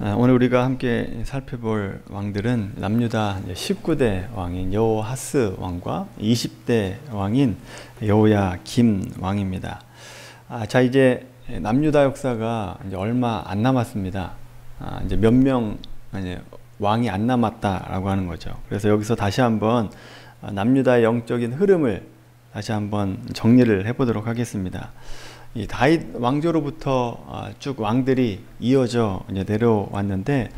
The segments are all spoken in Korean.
오늘 우리가 함께 살펴볼 왕들은 남유다 19대 왕인 여호하스 왕과 20대 왕인 여호야김 왕입니다. 자, 이제 남유다 역사가 이제 얼마 안 남았습니다. 이제 몇 명 왕이 안 남았다라고 하는 거죠. 그래서 여기서 다시 한번 남유다의 영적인 흐름을 다시 한번 정리를 해보도록 하겠습니다. 이 다윗 왕조로부터 쭉 왕들이 이어져 이제 내려왔는데,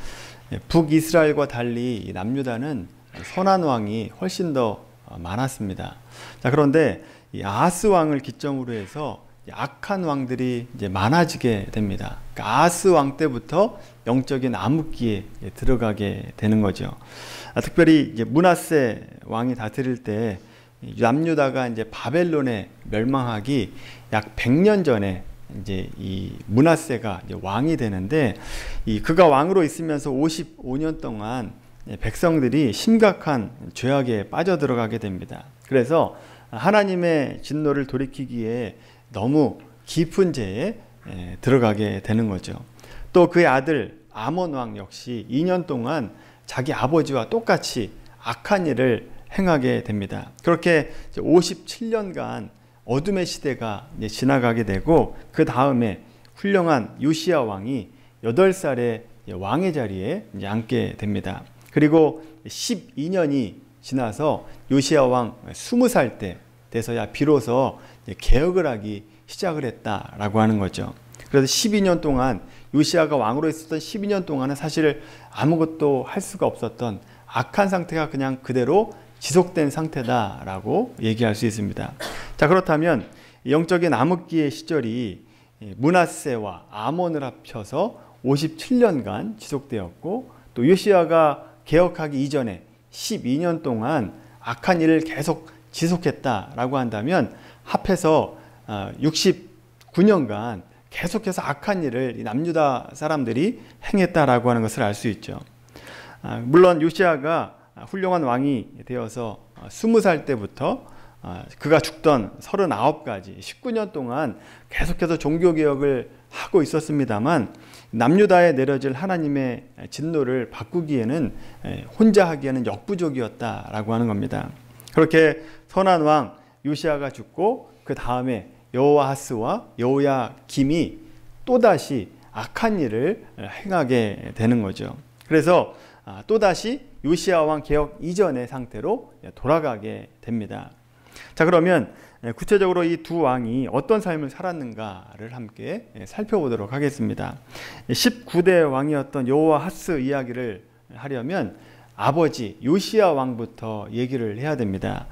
북이스라엘과 달리 남유다는 선한 왕이 훨씬 더 많았습니다. 자, 그런데 이 아하스 왕을 기점으로 해서 악한 왕들이 이제 많아지게 됩니다. 그러니까 아하스 왕 때부터 영적인 암흑기에 들어가게 되는 거죠. 특별히 이제 므낫세 왕이 다스릴 때 남유다가 이제 바벨론에 멸망하기 약 100년 전에 이제 이 므낫세가 이제 왕이 되는데, 그가 왕으로 있으면서 55년 동안 백성들이 심각한 죄악에 빠져들어가게 됩니다. 그래서 하나님의 진노를 돌이키기에 너무 깊은 죄에 들어가게 되는 거죠. 또 그의 아들 아몬 왕 역시 2년 동안 자기 아버지와 똑같이 악한 일을 행하게 됩니다. 그렇게 57년간 어둠의 시대가 지나가게 되고, 그 다음에 훌륭한 요시야 왕이 8살에 왕의 자리에 앉게 됩니다. 그리고 12년이 지나서 요시야 왕 20살 때 돼서야 비로소 개혁을 하기 시작을 했다라고 하는 거죠. 그래서 12년 동안 요시야가 왕으로 있었던 12년 동안은 사실 아무것도 할 수가 없었던 악한 상태가 그냥 그대로 지속된 상태다라고 얘기할 수 있습니다. 자, 그렇다면 영적인 암흑기의 시절이 므낫세와 아몬을 합쳐서 57년간 지속되었고, 또 요시야가 개혁하기 이전에 12년 동안 악한 일을 계속 지속했다라고 한다면 합해서 69년간 계속해서 악한 일을 이 남유다 사람들이 행했다라고 하는 것을 알 수 있죠. 물론 요시야가 훌륭한 왕이 되어서 20살 때부터 그가 죽던 39까지 19년 동안 계속해서 종교개혁을 하고 있었습니다만, 남유다에 내려질 하나님의 진노를 바꾸기에는 혼자 하기에는 역부족이었다라고 하는 겁니다. 그렇게 선한 왕 요시야가 죽고, 그 다음에 여호아하스와 여호야김이 또다시 악한 일을 행하게 되는 거죠. 그래서 또다시 요시야 왕 개혁 이전의 상태로 돌아가게 됩니다. 자, 그러면 구체적으로 이 두 왕이 어떤 삶을 살았는가를 함께 살펴보도록 하겠습니다. 19대 왕이었던 여호아하스 이야기를 하려면 아버지 요시야 왕부터 얘기를 해야 됩니다.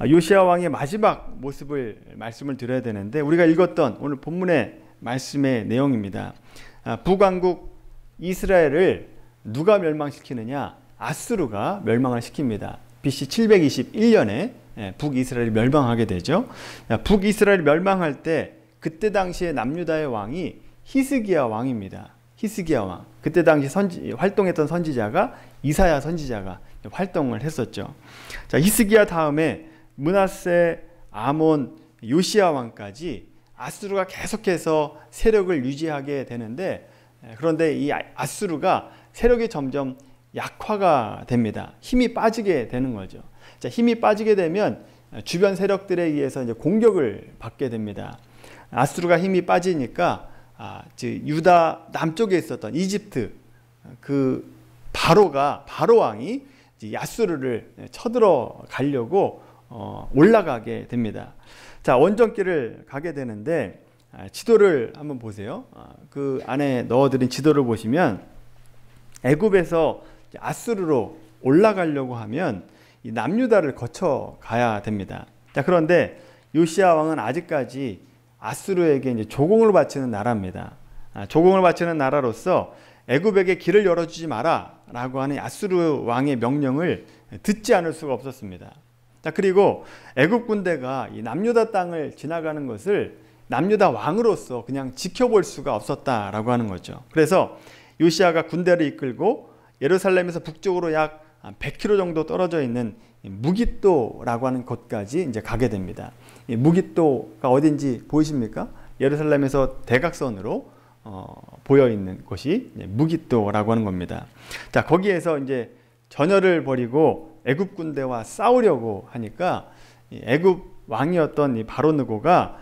요시야 왕의 마지막 모습을 말씀을 드려야 되는데, 우리가 읽었던 오늘 본문의 말씀의 내용입니다. 북왕국 이스라엘을 누가 멸망시키느냐? 아수르가 멸망을 시킵니다. BC 721년에 북이스라엘이 멸망하게 되죠. 북이스라엘이 멸망할 때 그때 당시에 남유다의 왕이 히스기야 왕입니다. 히스기야 왕. 그때 당시 활동했던 선지자가 이사야 선지자가 활동을 했었죠. 자, 히스기야 다음에 므낫세, 아몬, 요시야 왕까지 아수르가 계속해서 세력을 유지하게 되는데, 그런데 이 아수르가 세력이 점점 약화가 됩니다. 힘이 빠지게 되는 거죠. 자, 힘이 빠지게 되면 주변 세력들에 의해서 이제 공격을 받게 됩니다. 아수르가 힘이 빠지니까 유다 남쪽에 있었던 이집트 그 바로 왕이 아수르를 쳐들어 가려고 올라가게 됩니다. 자, 원정길을 가게 되는데, 지도를 한번 보세요. 그 안에 넣어드린 지도를 보시면 애굽에서 아수르로 올라가려고 하면 이 남유다를 거쳐 가야 됩니다. 자, 그런데 요시야 왕은 아직까지 아수르에게 이제 조공을 바치는 나라입니다. 조공을 바치는 나라로서 애굽에게 길을 열어주지 마라라고 하는 아수르 왕의 명령을 듣지 않을 수가 없었습니다. 자, 그리고 애굽 군대가 이 남유다 땅을 지나가는 것을 남유다 왕으로서 그냥 지켜볼 수가 없었다라고 하는 거죠. 그래서 요시야가 군대를 이끌고 예루살렘에서 북쪽으로 약 100km 정도 떨어져 있는 무깃도라고 하는 곳까지 이제 가게 됩니다. 이 무깃도가 어딘지 보이십니까? 예루살렘에서 대각선으로 보여 있는 곳이 무깃도라고 하는 겁니다. 자, 거기에서 이제 전열을 벌이고 애굽 군대와 싸우려고 하니까 애굽 왕이었던 이 바로느고가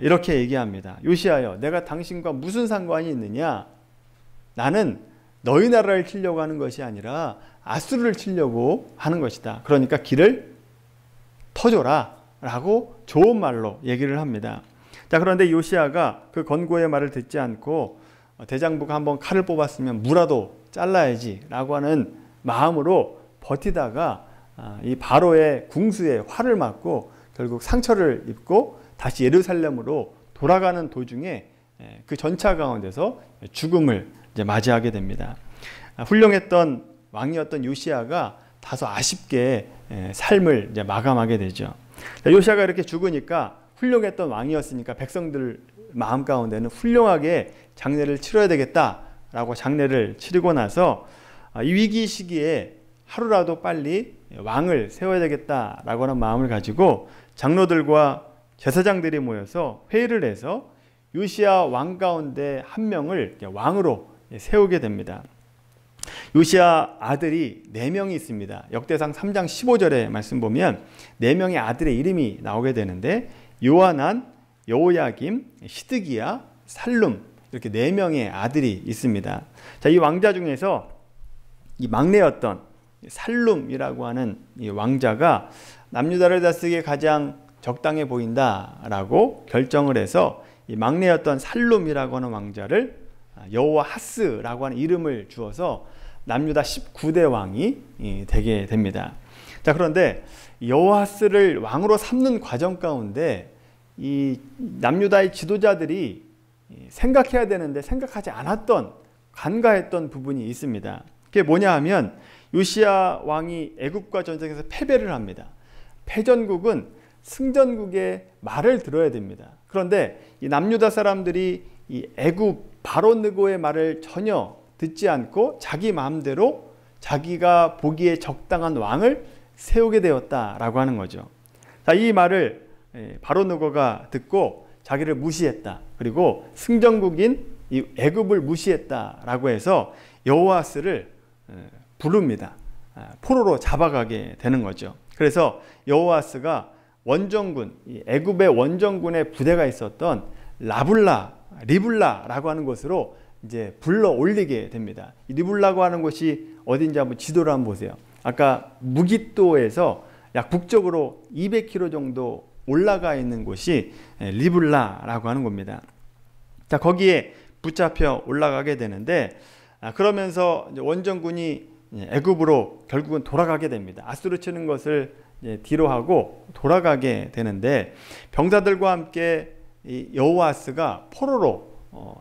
이렇게 얘기합니다. 요시야여, 내가 당신과 무슨 상관이 있느냐? 나는 너희 나라를 치려고 하는 것이 아니라 아수르를 치려고 하는 것이다. 그러니까 길을 터줘라 라고 좋은 말로 얘기를 합니다. 자, 그런데 요시야가 그 권고의 말을 듣지 않고 대장부가 한번 칼을 뽑았으면 무라도 잘라야지 라고 하는 마음으로 버티다가 이 바로의 궁수에 활을 맞고 결국 상처를 입고 다시 예루살렘으로 돌아가는 도중에 그 전차 가운데서 죽음을 이제 맞이하게 됩니다. 훌륭했던 왕이었던 요시야가 다소 아쉽게 삶을 이제 마감하게 되죠. 요시야가 이렇게 죽으니까 훌륭했던 왕이었으니까 백성들 마음 가운데는 훌륭하게 장례를 치러야 되겠다라고 장례를 치르고 나서 이 위기 시기에 하루라도 빨리 왕을 세워야 되겠다라고 하는 마음을 가지고 장로들과 제사장들이 모여서 회의를 해서 요시야 왕 가운데 한 명을 왕으로 세우게 됩니다. 요시야 아들이 4명이 있습니다. 역대상 3장 15절의 말씀 보면 4명의 아들의 이름이 나오게 되는데 요하난, 여호야김, 시드기야, 살룸 이렇게 4명의 아들이 있습니다. 자, 이 왕자 중에서 이 막내였던 살룸이라고 하는 이 왕자가 남유다를 다스리기에 가장 적당해 보인다라고 결정을 해서 이 막내였던 살룸이라고 하는 왕자를 여호와하스라고 하는 이름을 주어서 남유다 19대 왕이 되게 됩니다. 자, 그런데 여호와하스를 왕으로 삼는 과정 가운데 이 남유다의 지도자들이 생각해야 되는데 생각하지 않았던 간과했던 부분이 있습니다. 그게 뭐냐 하면 요시야 왕이 애굽과 전쟁에서 패배를 합니다. 패전국은 승전국의 말을 들어야 됩니다. 그런데 이 남유다 사람들이 이 애굽 바로느고의 말을 전혀 듣지 않고 자기 마음대로 자기가 보기에 적당한 왕을 세우게 되었다라고 하는 거죠. 자, 이 말을 바로느고가 듣고 자기를 무시했다. 그리고 승전국인 이 애굽을 무시했다라고 해서 여호와스를 부릅니다. 포로로 잡아가게 되는 거죠. 그래서 여호와스가 원정군, 애굽의 원정군의 부대가 있었던 리블라라고 하는 곳으로 이제 불러 올리게 됩니다. 리블라고 하는 곳이 어딘지 한번 지도를 한번 보세요. 아까 무깃도에서 약 북쪽으로 200km 정도 올라가 있는 곳이 리블라라고 하는 겁니다. 자, 거기에 붙잡혀 올라가게 되는데 그러면서 원정군이 애굽으로 결국은 돌아가게 됩니다. 아수르 치는 것을 뒤로 하고 돌아가게 되는데 병사들과 함께 여호와스가 포로로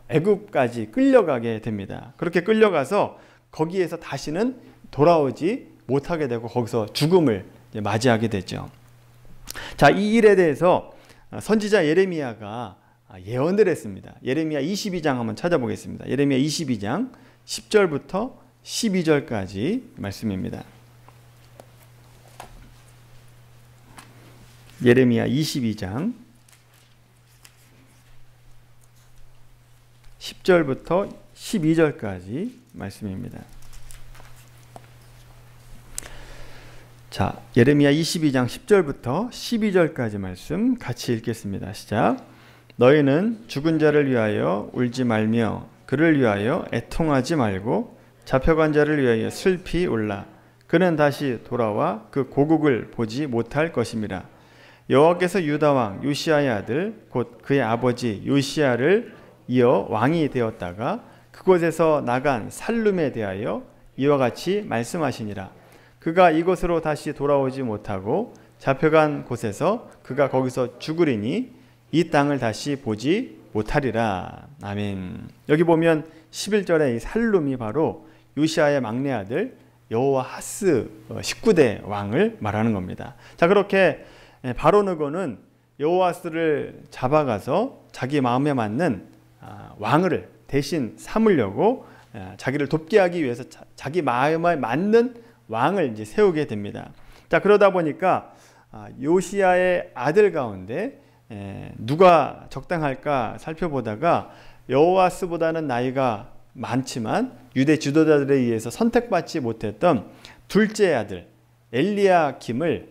애굽까지 끌려가게 됩니다. 그렇게 끌려가서 거기에서 다시는 돌아오지 못하게 되고 거기서 죽음을 맞이하게 되죠. 자, 이 일에 대해서 선지자 예레미야가 예언을 했습니다. 예레미야 22장 한번 찾아보겠습니다. 예레미야 22장 10절부터 12절까지 말씀입니다. 예레미야 22장 10절부터 12절까지 말씀입니다. 자, 예레미야 22장 10절부터 12절까지 말씀 같이 읽겠습니다. 시작. 너희는 죽은 자를 위하여 울지 말며 그를 위하여 애통하지 말고 잡혀간 자를 위하여 슬피 울라. 그는 다시 돌아와 그 고국을 보지 못할 것임이라. 여호와께서 유다 왕 요시야의 아들 곧 그의 아버지 요시야를 이어 왕이 되었다가 그곳에서 나간 살룸에 대하여 이와 같이 말씀하시니라. 그가 이곳으로 다시 돌아오지 못하고 잡혀간 곳에서 그가 거기서 죽으리니 이 땅을 다시 보지 못하리라. 아멘. 여기 보면 11절에 이 살룸이 바로 요시야의 막내 아들 여호와하스 19대 왕을 말하는 겁니다. 자, 그렇게 바로느고는 여호와스를 잡아가서 자기 마음에 맞는 왕을 대신 삼으려고 자기를 돕게 하기 위해서 자기 마음에 맞는 왕을 이제 세우게 됩니다. 자, 그러다 보니까 요시야의 아들 가운데 누가 적당할까 살펴보다가 여호아스보다는 나이가 많지만 유대 지도자들에 의해서 선택받지 못했던 둘째 아들 엘리야김을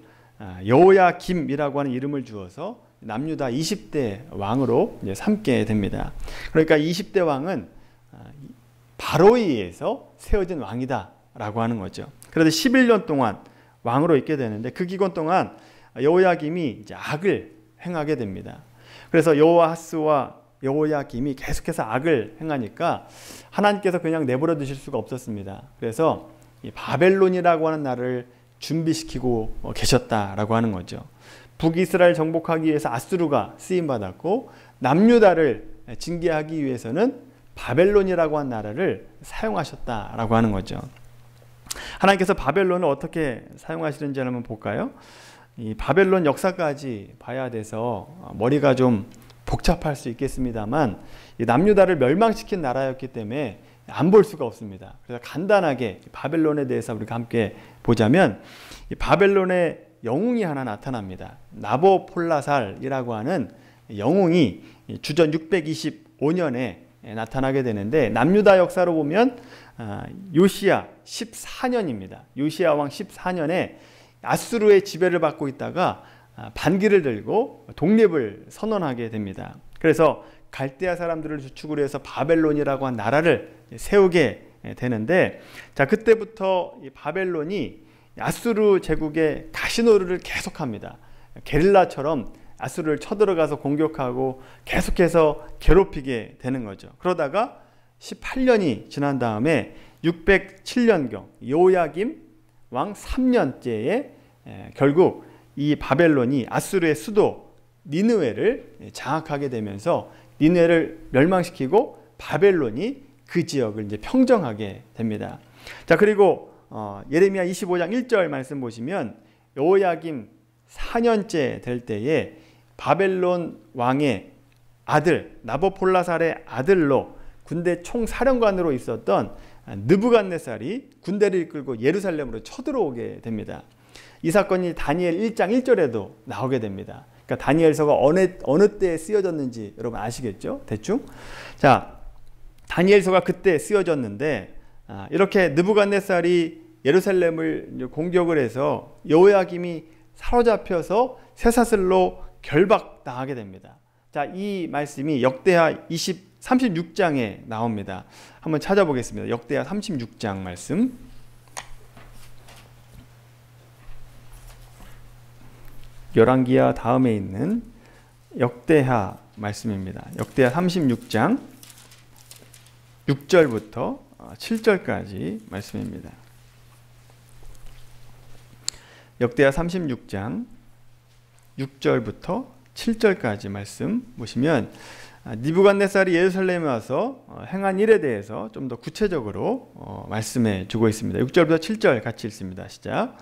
여호야김이라고 하는 이름을 주어서 남유다 20대 왕으로 삼게 됩니다. 그러니까 20대 왕은 바로에 의해서 세워진 왕이다 라고 하는 거죠. 그래서 11년 동안 왕으로 있게 되는데 그 기간 동안 여호야김이 이제 악을 행하게 됩니다. 그래서 여호아스와 여호야김이 계속해서 악을 행하니까 하나님께서 그냥 내버려 두실 수가 없었습니다. 그래서 이 바벨론이라고 하는 나라를 준비시키고 계셨다라고 하는 거죠. 북이스라엘 정복하기 위해서 아수르가 쓰임받았고 남유다를 징계하기 위해서는 바벨론이라고 하는 나라를 사용하셨다라고 하는 거죠. 하나님께서 바벨론을 어떻게 사용하시는지 한번 볼까요? 이 바벨론 역사까지 봐야 돼서 머리가 좀 복잡할 수 있겠습니다만 이 남유다를 멸망시킨 나라였기 때문에 안 볼 수가 없습니다. 그래서 간단하게 바벨론에 대해서 우리가 함께 보자면 이 바벨론의 영웅이 하나 나타납니다. 나보폴라살이라고 하는 영웅이 주전 625년에 나타나게 되는데 남유다 역사로 보면 요시야 14년입니다. 요시야 왕 14년에 아수르의 지배를 받고 있다가 반기를 들고 독립을 선언하게 됩니다. 그래서 갈대아 사람들을 주축으로 해서 바벨론이라고 한 나라를 세우게 되는데, 자 그때부터 이 바벨론이 아수르 제국의 가시노루를 계속합니다. 게릴라처럼 아수르를 쳐들어가서 공격하고 계속해서 괴롭히게 되는 거죠. 그러다가 18년이 지난 다음에 607년경 여호야김 왕 3년째에 결국 이 바벨론이 아수르의 수도 니느웨를 장악하게 되면서 니느웨를 멸망시키고 바벨론이 그 지역을 이제 평정하게 됩니다. 자 그리고 예레미야 25장 1절 말씀 보시면 여호야김 4년째 될 때에 바벨론 왕의 아들 나보폴라살의 아들로 군대 총사령관으로 있었던 느부갓네살이 군대를 이끌고 예루살렘으로 쳐들어오게 됩니다. 이 사건이 다니엘 1장 1절에도 나오게 됩니다. 그러니까 다니엘서가 어느 때에 쓰여졌는지 여러분 아시겠죠? 대충. 자, 다니엘서가 그때 쓰여졌는데 이렇게 느부갓네살이 예루살렘을 공격을 해서 여호야김이 사로잡혀서 쇠사슬로 결박당하게 됩니다. 자, 이 말씀이 역대하 36장에 나옵니다. 한번 찾아보겠습니다. 역대하 36장 말씀. 열왕기하 다음에 있는 역대하 말씀입니다. 역대하 36장 6절부터 7절까지 말씀입니다. 역대하 36장 6절부터 7절까지 말씀 보시면 느부갓네살이 예루살렘에 와서 행한 일에 대해서 좀 더 구체적으로 말씀해 주고 있습니다. 6절부터 7절 같이 읽습니다. 시작.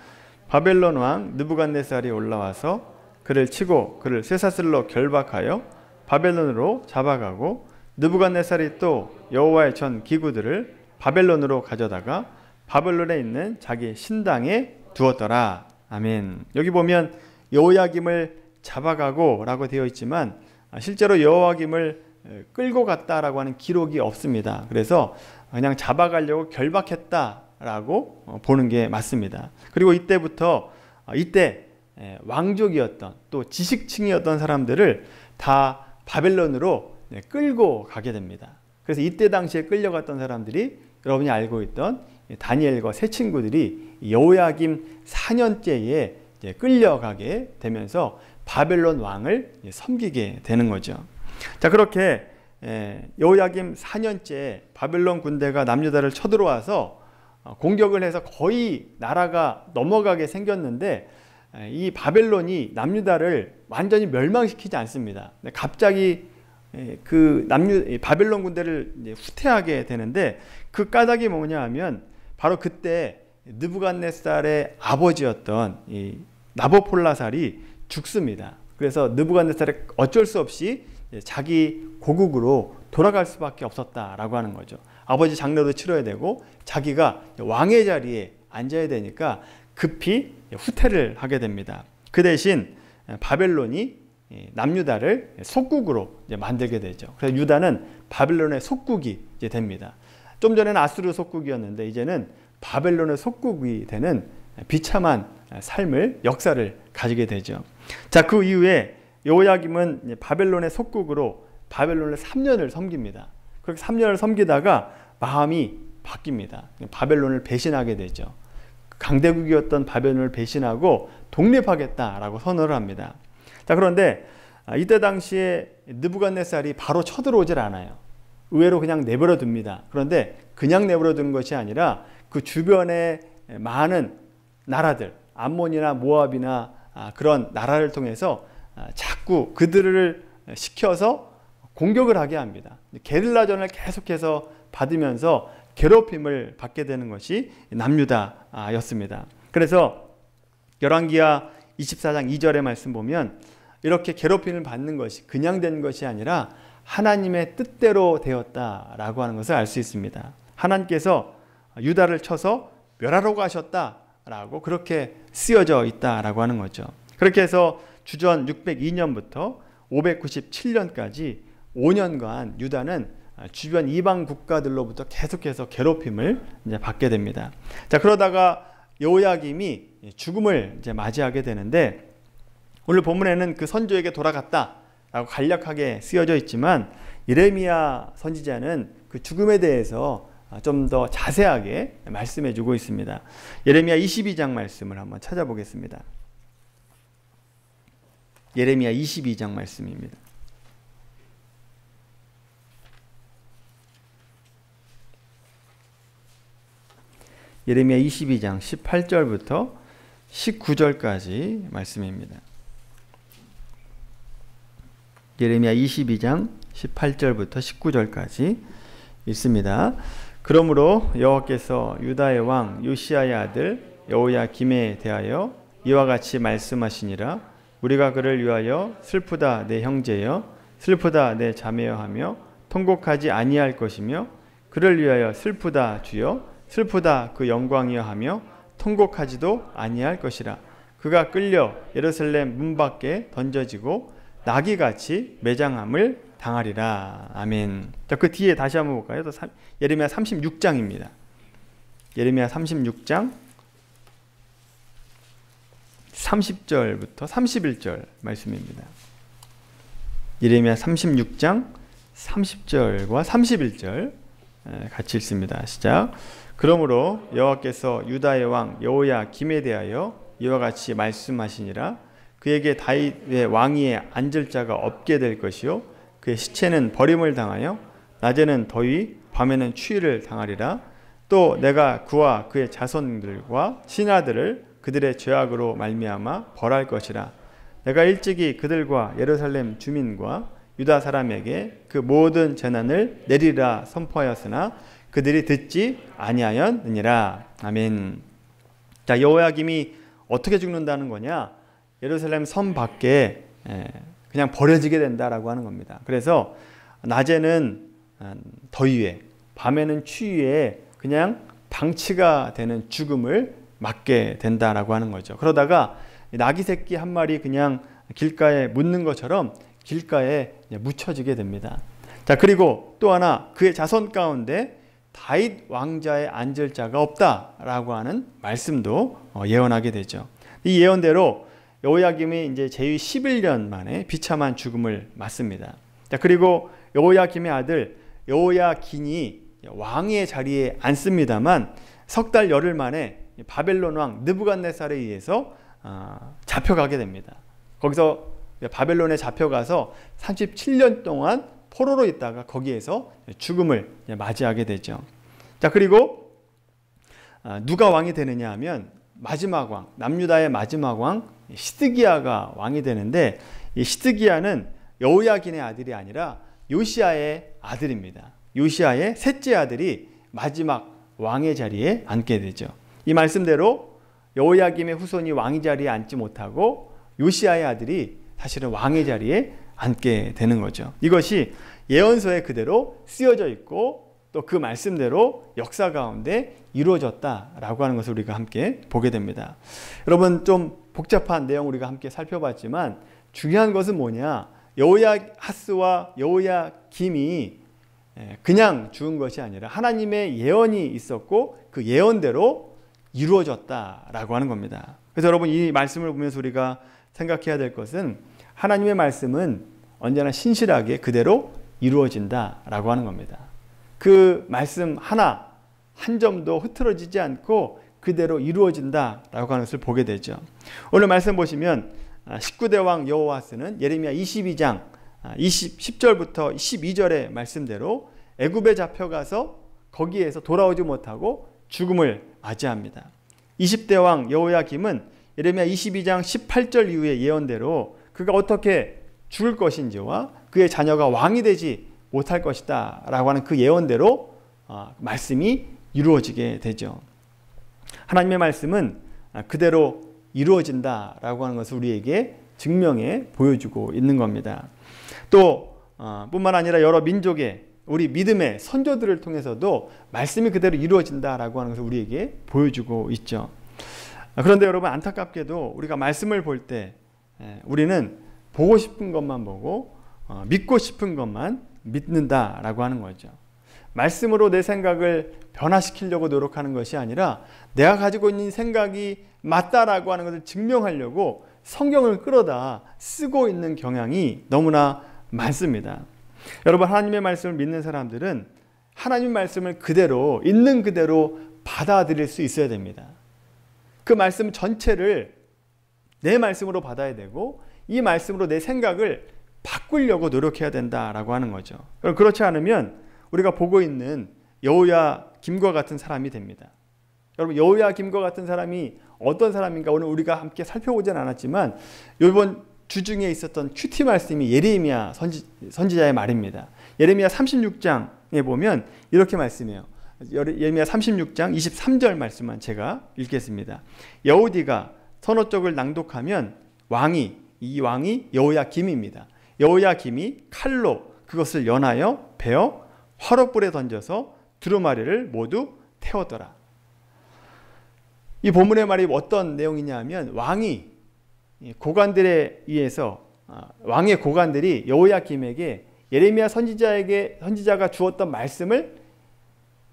바벨론 왕 느부갓네살이 올라와서 그를 치고 그를 쇠사슬로 결박하여 바벨론으로 잡아가고 느부갓네살이 또 여호와의 전 기구들을 바벨론으로 가져다가 바벨론에 있는 자기 신당에 두었더라. 아멘. 여기 보면 여호야김을 잡아가고 라고 되어 있지만 실제로 여호야김을 끌고 갔다라고 하는 기록이 없습니다. 그래서 그냥 잡아가려고 결박했다라고 보는 게 맞습니다. 그리고 이때 왕족이었던 또 지식층이었던 사람들을 다 바벨론으로 끌고 가게 됩니다. 그래서 이때 당시에 끌려갔던 사람들이 여러분이 알고 있던 다니엘과 세 친구들이 여호야김 4년째에 끌려가게 되면서 바벨론 왕을 섬기게 되는 거죠. 자 그렇게 여호야김 4년째 바벨론 군대가 남유다를 쳐들어와서 공격을 해서 거의 나라가 넘어가게 생겼는데 이 바벨론이 남유다를 완전히 멸망시키지 않습니다. 갑자기 그 바벨론 군대를 후퇴하게 되는데 그 까닭이 뭐냐 하면 바로 그때 느부갓네살의 아버지였던 이 나보폴라살이 죽습니다. 그래서 느부갓네살이 어쩔 수 없이 자기 고국으로 돌아갈 수밖에 없었다라고 하는 거죠. 아버지 장례도 치러야 되고 자기가 왕의 자리에 앉아야 되니까 급히 후퇴를 하게 됩니다. 그 대신 바벨론이 남유다를 속국으로 이제 만들게 되죠. 그래서 유다는 바벨론의 속국이 이제 됩니다. 좀 전에는 아수르 속국이었는데 이제는 바벨론의 속국이 되는 비참한 삶을 역사를 가지게 되죠. 자, 그 이후에 여호야김은 바벨론의 속국으로 바벨론을 3년을 섬깁니다. 그렇게 3년을 섬기다가 마음이 바뀝니다. 바벨론을 배신하게 되죠. 강대국이었던 바벨론을 배신하고 독립하겠다라고 선언을 합니다. 자, 그런데 이때 당시에 느부갓네살이 바로 쳐들어오질 않아요. 의외로 그냥 내버려 둡니다. 그런데 그냥 내버려 두는 것이 아니라 그 주변의 많은 나라들, 암몬이나 모압이나 그런 나라를 통해서 자꾸 그들을 시켜서 공격을 하게 합니다. 게릴라전을 계속해서 받으면서 괴롭힘을 받게 되는 것이 남유다였습니다. 그래서 열왕기하 24장 2절의 말씀 보면 이렇게 괴롭힘을 받는 것이 그냥 된 것이 아니라 하나님의 뜻대로 되었다라고 하는 것을 알 수 있습니다. 하나님께서 유다를 쳐서 멸하라고 하셨다라고 그렇게 쓰여져 있다라고 하는 거죠. 그렇게 해서 주전 602년부터 597년까지 5년간 유다는 주변 이방 국가들로부터 계속해서 괴롭힘을 이제 받게 됩니다. 자, 그러다가 여호야김이 죽음을 이제 맞이하게 되는데 오늘 본문에는 그 선조에게 돌아갔다라고 간략하게 쓰여져 있지만 예레미야 선지자는 그 죽음에 대해서 좀 더 자세하게 말씀해 주고 있습니다. 예레미야 22장 말씀을 한번 찾아보겠습니다. 예레미야 22장 말씀입니다. 예레미야 22장 18절부터 19절까지 말씀입니다. 예레미야 22장 18절부터 19절까지 읽습니다. 그러므로 여호와께서 유다의 왕 요시야의 아들 여호야김에 대하여 이와 같이 말씀하시니라. 우리가 그를 위하여 슬프다 내 형제여, 슬프다 내 자매여 하며 통곡하지 아니할 것이며, 그를 위하여 슬프다 주여, 슬프다 그 영광이여 하며 통곡하지도 아니할 것이라. 그가 끌려 예루살렘 문 밖에 던져지고 나귀같이 매장함을 당하리라. 아멘. 자, 그 뒤에 다시 한번 볼까요? 또 예레미야 36장입니다. 예레미야 36장 30절부터 31절 말씀입니다. 예레미야 36장 30절과 31절 같이 읽습니다. 시작. 그러므로 여호와께서 유다의 왕 여호야김에 대하여 이와 같이 말씀하시니라. 그에게 다윗의 왕위에 앉을 자가 없게 될 것이요, 그의 시체는 버림을 당하여 낮에는 더위 밤에는 추위를 당하리라. 또 내가 그와 그의 자손들과 신하들을 그들의 죄악으로 말미암아 벌할 것이라. 내가 일찍이 그들과 예루살렘 주민과 유다 사람에게 그 모든 재난을 내리라 선포하였으나 그들이 듣지 아니하였느니라. 아멘. 자, 여호야김이 어떻게 죽는다는 거냐? 예루살렘 성 밖에 그냥 버려지게 된다라고 하는 겁니다. 그래서 낮에는 더위에, 밤에는 추위에 그냥 방치가 되는 죽음을 맞게 된다라고 하는 거죠. 그러다가 나귀 새끼 한 마리 그냥 길가에 묻는 것처럼 길가에 묻혀지게 됩니다. 자, 그리고 또 하나, 그의 자손 가운데 다윗 왕자에 앉을 자가 없다라고 하는 말씀도 예언하게 되죠. 이 예언대로 여호야김이 이제 제위 11년 만에 비참한 죽음을 맞습니다. 자, 그리고 여호야김의 아들 여호야긴이 왕의 자리에 앉습니다만 석 달 열흘 만에 바벨론 왕 느부갓네살에 의해서 잡혀가게 됩니다. 거기서 바벨론에 잡혀가서 37년 동안 포로로 있다가 거기에서 죽음을 맞이하게 되죠. 자, 그리고 누가 왕이 되느냐 하면 마지막 왕, 남유다의 마지막 왕 시드기야가 왕이 되는데, 이 시드기야는 여호야긴의 아들이 아니라 요시야의 아들입니다. 요시야의 셋째 아들이 마지막 왕의 자리에 앉게 되죠. 이 말씀대로 여호야김의 후손이 왕의 자리에 앉지 못하고 요시야의 아들이 사실은 왕의 자리에 앉게 되는 거죠. 이것이 예언서에 그대로 쓰여져 있고 또 그 말씀대로 역사 가운데 이루어졌다라고 하는 것을 우리가 함께 보게 됩니다. 여러분, 좀 복잡한 내용 우리가 함께 살펴봤지만 중요한 것은 뭐냐? 여호야하스와 여호야김이 그냥 죽은 것이 아니라 하나님의 예언이 있었고 그 예언대로 이루어졌다라고 하는 겁니다. 그래서 여러분, 이 말씀을 보면서 우리가 생각해야 될 것은 하나님의 말씀은 언제나 신실하게 그대로 이루어진다라고 하는 겁니다. 그 말씀 하나 한 점도 흐트러지지 않고 그대로 이루어진다라고 하는 것을 보게 되죠. 오늘 말씀 보시면 19대 왕 여호아스는 예레미야 22장 10절부터 12절의 말씀대로 애굽에 잡혀가서 거기에서 돌아오지 못하고 죽음을 맞이합니다. 20대 왕 여호야김은 예레미야 22장 18절 이후의 예언대로 그가 어떻게 죽을 것인지와 그의 자녀가 왕이 되지 못할 것이다 라고 하는 그 예언대로 말씀이 이루어지게 되죠. 하나님의 말씀은 그대로 이루어진다라고 하는 것을 우리에게 증명해 보여주고 있는 겁니다. 또 뿐만 아니라 여러 민족의 우리 믿음의 선조들을 통해서도 말씀이 그대로 이루어진다라고 하는 것을 우리에게 보여주고 있죠. 그런데 여러분, 안타깝게도 우리가 말씀을 볼 때 우리는 보고 싶은 것만 보고 믿고 싶은 것만 믿는다라고 하는 거죠. 말씀으로 내 생각을 변화시키려고 노력하는 것이 아니라 내가 가지고 있는 생각이 맞다라고 하는 것을 증명하려고 성경을 끌어다 쓰고 있는 경향이 너무나 많습니다. 여러분, 하나님의 말씀을 믿는 사람들은 하나님의 말씀을 그대로 있는 그대로 받아들일 수 있어야 됩니다. 그 말씀 전체를 내 말씀으로 받아야 되고 이 말씀으로 내 생각을 바꾸려고 노력해야 된다라고 하는 거죠. 그렇지 않으면 우리가 보고 있는 여호야김과 같은 사람이 됩니다. 여러분, 여호야김과 같은 사람이 어떤 사람인가 오늘 우리가 함께 살펴보진 않았지만 이번 주 중에 있었던 큐티 말씀이 예레미야 선지자의 말입니다. 예레미야 36장에 보면 이렇게 말씀해요. 예레미야 36장 23절 말씀만 제가 읽겠습니다. 여호디가 서너 쪽을 낭독하면 이 왕이 여호야김입니다. 여호야김이 칼로 그것을 연하여 베어 화롯불에 던져서 두루마리를 모두 태웠더라. 이 본문의 말이 어떤 내용이냐 하면 왕이 고관들에 의해서 왕의 고관들이 여호야김에게 예레미야 선지자가 주었던 말씀을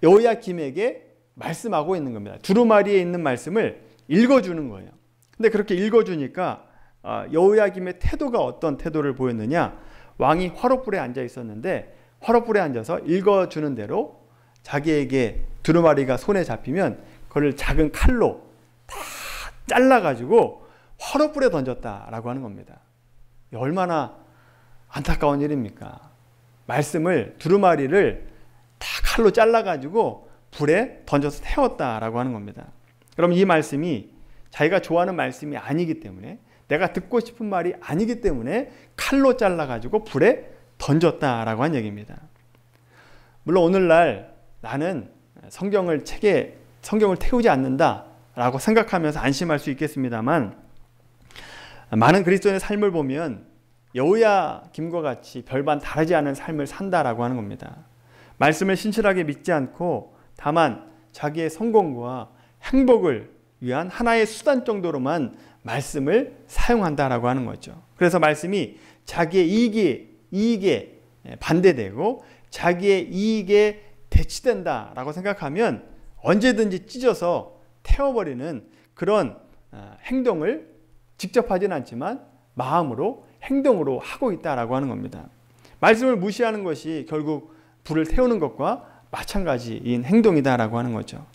여호야김에게 말씀하고 있는 겁니다. 두루마리에 있는 말씀을 읽어주는 거예요. 근데 그렇게 읽어주니까 여호야김의 태도가 어떤 태도를 보였느냐? 왕이 화롯불에 앉아 있었는데 화롯불에 앉아서 읽어주는 대로 자기에게 두루마리가 손에 잡히면 그걸 작은 칼로 다 잘라가지고 화롯불에 던졌다라고 하는 겁니다. 얼마나 안타까운 일입니까? 말씀을, 두루마리를 다 칼로 잘라가지고 불에 던져서 태웠다라고 하는 겁니다. 그럼 이 말씀이 자기가 좋아하는 말씀이 아니기 때문에, 내가 듣고 싶은 말이 아니기 때문에 칼로 잘라가지고 불에 던졌다라고 한 얘기입니다. 물론 오늘날 나는 성경을 태우지 않는다라고 생각하면서 안심할 수 있겠습니다만, 많은 그리스도인의 삶을 보면 여호야김과 같이 별반 다르지 않은 삶을 산다라고 하는 겁니다. 말씀을 신실하게 믿지 않고 다만 자기의 성공과 행복을 위한 하나의 수단 정도로만 말씀을 사용한다라고 하는 거죠. 그래서 말씀이 자기의 이익에 반대되고 자기의 이익에 대치된다라고 생각하면 언제든지 찢어서 태워버리는 그런 행동을 직접 하진 않지만 마음으로, 행동으로 하고 있다라고 하는 겁니다. 말씀을 무시하는 것이 결국 불을 태우는 것과 마찬가지인 행동이다라고 하는 거죠.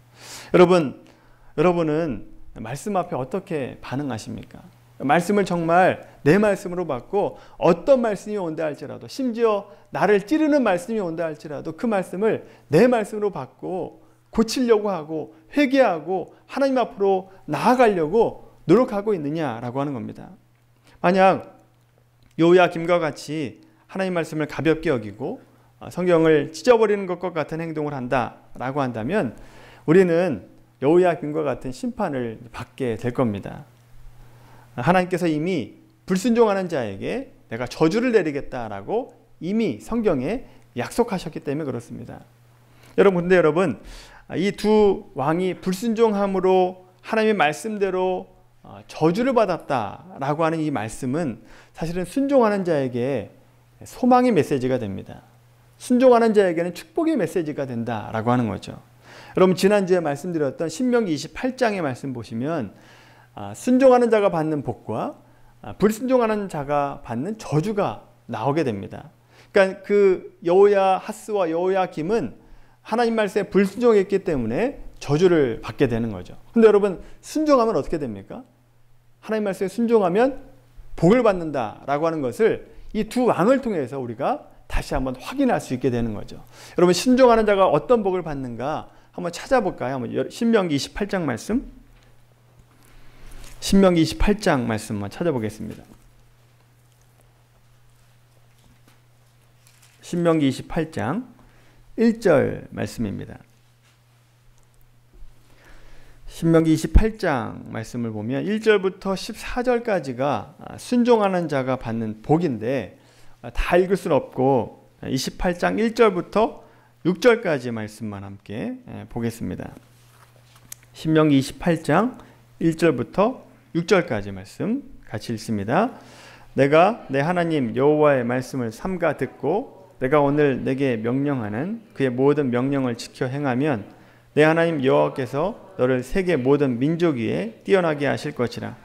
여러분은 말씀 앞에 어떻게 반응하십니까? 말씀을 정말 내 말씀으로 받고 어떤 말씀이 온다 할지라도, 심지어 나를 찌르는 말씀이 온다 할지라도 그 말씀을 내 말씀으로 받고 고치려고 하고 회개하고 하나님 앞으로 나아가려고 노력하고 있느냐라고 하는 겁니다. 만약 여호야김과 같이 하나님 말씀을 가볍게 여기고 성경을 찢어버리는 것과 같은 행동을 한다라고 한다면 우리는 여호야김과 같은 심판을 받게 될 겁니다. 하나님께서 이미 불순종하는 자에게 내가 저주를 내리겠다라고 이미 성경에 약속하셨기 때문에 그렇습니다. 근데 여러분, 이 두 왕이 불순종함으로 하나님의 말씀대로 저주를 받았다라고 하는 이 말씀은 사실은 순종하는 자에게 소망의 메시지가 됩니다. 순종하는 자에게는 축복의 메시지가 된다라고 하는 거죠. 여러분 지난주에 말씀드렸던 신명기 28장의 말씀 보시면 순종하는 자가 받는 복과 불순종하는 자가 받는 저주가 나오게 됩니다. 그러니까 그 여호야하스와 여호야김은 하나님 말씀에 불순종했기 때문에 저주를 받게 되는 거죠. 근데 여러분 순종하면 어떻게 됩니까? 하나님 말씀에 순종하면 복을 받는다라고 하는 것을 이 두 왕을 통해서 우리가 다시 한번 확인할 수 있게 되는 거죠. 여러분 순종하는 자가 어떤 복을 받는가 한번 찾아볼까요? 한번 신명기 28장 말씀, 신명기 28장 말씀 한번 찾아보겠습니다. 신명기 28장 1절 말씀입니다. 신명기 28장 말씀을 보면 1절부터 14절까지가 순종하는 자가 받는 복인데 다 읽을 수는 없고 28장 1절부터 6절까지 말씀만 함께 보겠습니다. 신명기 28장 1절부터 6절까지 말씀 같이 읽습니다. 내가 내 하나님 여호와의 말씀을 삼가 듣고 내가 오늘 내게 명령하는 그의 모든 명령을 지켜 행하면 내 하나님 여호와께서 너를 세계 모든 민족 위에 뛰어나게 하실 것이라.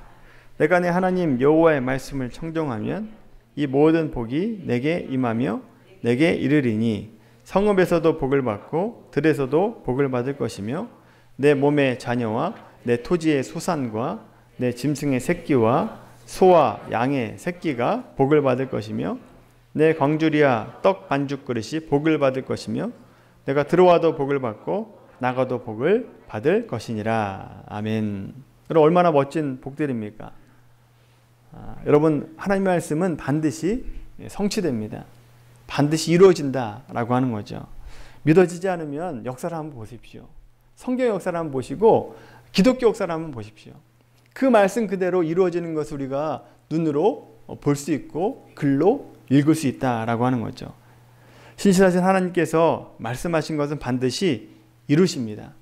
내가 내 하나님 여호와의 말씀을 청종하면 이 모든 복이 내게 임하며 내게 이르리니 성읍에서도 복을 받고 들에서도 복을 받을 것이며 내 몸의 자녀와 내 토지의 소산과 내 짐승의 새끼와 소와 양의 새끼가 복을 받을 것이며 내 광주리와 떡 반죽 그릇이 복을 받을 것이며 내가 들어와도 복을 받고 나가도 복을 받을 것이니라. 아멘. 여러분 얼마나 멋진 복들입니까? 여러분 하나님의 말씀은 반드시 성취됩니다. 반드시 이루어진다라고 하는 거죠. 믿어지지 않으면 역사를 한번 보십시오. 성경의 역사를 한번 보시고 기독교 역사를 한번 보십시오. 그 말씀 그대로 이루어지는 것을 우리가 눈으로 볼 수 있고 글로 읽을 수 있다라고 하는 거죠. 신실하신 하나님께서 말씀하신 것은 반드시 이루십니다.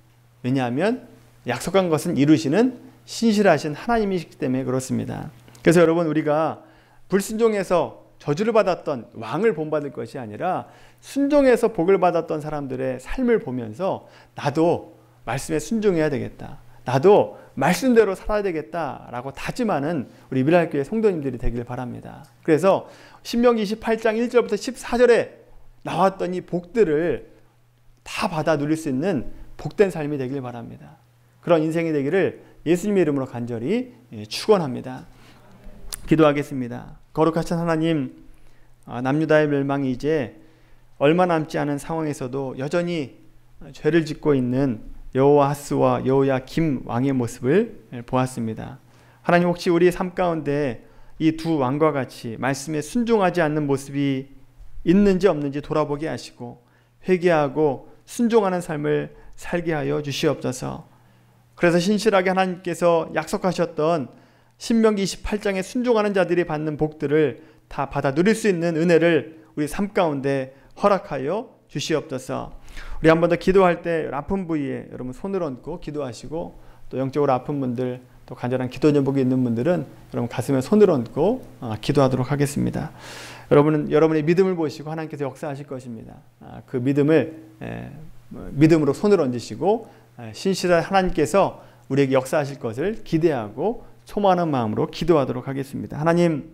왜냐하면 약속한 것은 이루시는 신실하신 하나님이시기 때문에 그렇습니다. 그래서 여러분 우리가 불순종해서 저주를 받았던 왕을 본받을 것이 아니라 순종해서 복을 받았던 사람들의 삶을 보면서 나도 말씀에 순종해야 되겠다. 나도 말씀대로 살아야 되겠다라고 다짐하는 우리 미랄교회 성도님들이 되길 바랍니다. 그래서 신명기 28장 1절부터 14절에 나왔던 이 복들을 다 받아 누릴 수 있는 복된 삶이 되길 바랍니다. 그런 인생이 되기를 예수님의 이름으로 간절히 축원합니다. 기도하겠습니다. 거룩하신 하나님, 남유다의 멸망이 이제 얼마 남지 않은 상황에서도 여전히 죄를 짓고 있는 여호야하스와 여호야김 왕의 모습을 보았습니다. 하나님 혹시 우리의 삶 가운데 이 두 왕과 같이 말씀에 순종하지 않는 모습이 있는지 없는지 돌아보게 하시고 회개하고 순종하는 삶을 살게 하여 주시옵소서. 그래서 신실하게 하나님께서 약속하셨던 신명기 28장에 순종하는 자들이 받는 복들을 다 받아 누릴 수 있는 은혜를 우리 삶 가운데 허락하여 주시옵소서. 우리 한 번 더 기도할 때 아픈 부위에 여러분 손을 얹고 기도하시고 또 영적으로 아픈 분들 또 간절한 기도 제목이 있는 분들은 여러분 가슴에 손을 얹고 기도하도록 하겠습니다. 여러분은 여러분의 믿음을 보시고 하나님께서 역사하실 것입니다. 그 믿음을 믿음으로 손을 얹으시고 신실한 하나님께서 우리에게 역사하실 것을 기대하고 소망하는 마음으로 기도하도록 하겠습니다. 하나님,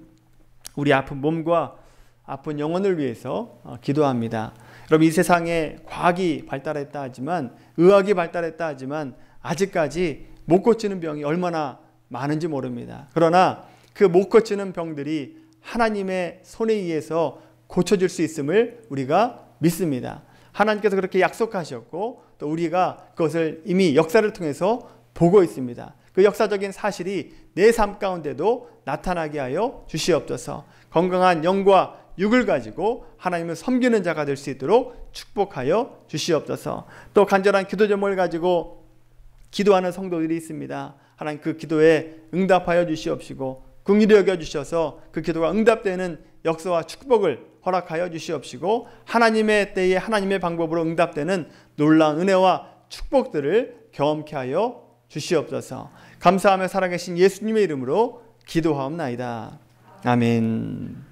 우리 아픈 몸과 아픈 영혼을 위해서 기도합니다. 여러분 이 세상에 과학이 발달했다 하지만 의학이 발달했다 하지만 아직까지 못 고치는 병이 얼마나 많은지 모릅니다. 그러나 그 못 고치는 병들이 하나님의 손에 의해서 고쳐질 수 있음을 우리가 믿습니다. 하나님께서 그렇게 약속하셨고 또 우리가 그것을 이미 역사를 통해서 보고 있습니다. 그 역사적인 사실이 내 삶 가운데도 나타나게 하여 주시옵소서. 건강한 영과 육을 가지고 하나님을 섬기는 자가 될 수 있도록 축복하여 주시옵소서. 또 간절한 기도 제목을 가지고 기도하는 성도들이 있습니다. 하나님 그 기도에 응답하여 주시옵시고 긍휼히 여겨 주셔서 그 기도가 응답되는 역사와 축복을 허락하여 주시옵시고 하나님의 때에 하나님의 방법으로 응답되는 놀라운 은혜와 축복들을 경험케 하여 주시옵소서. 감사하며 살아계신 예수님의 이름으로 기도하옵나이다. 아멘.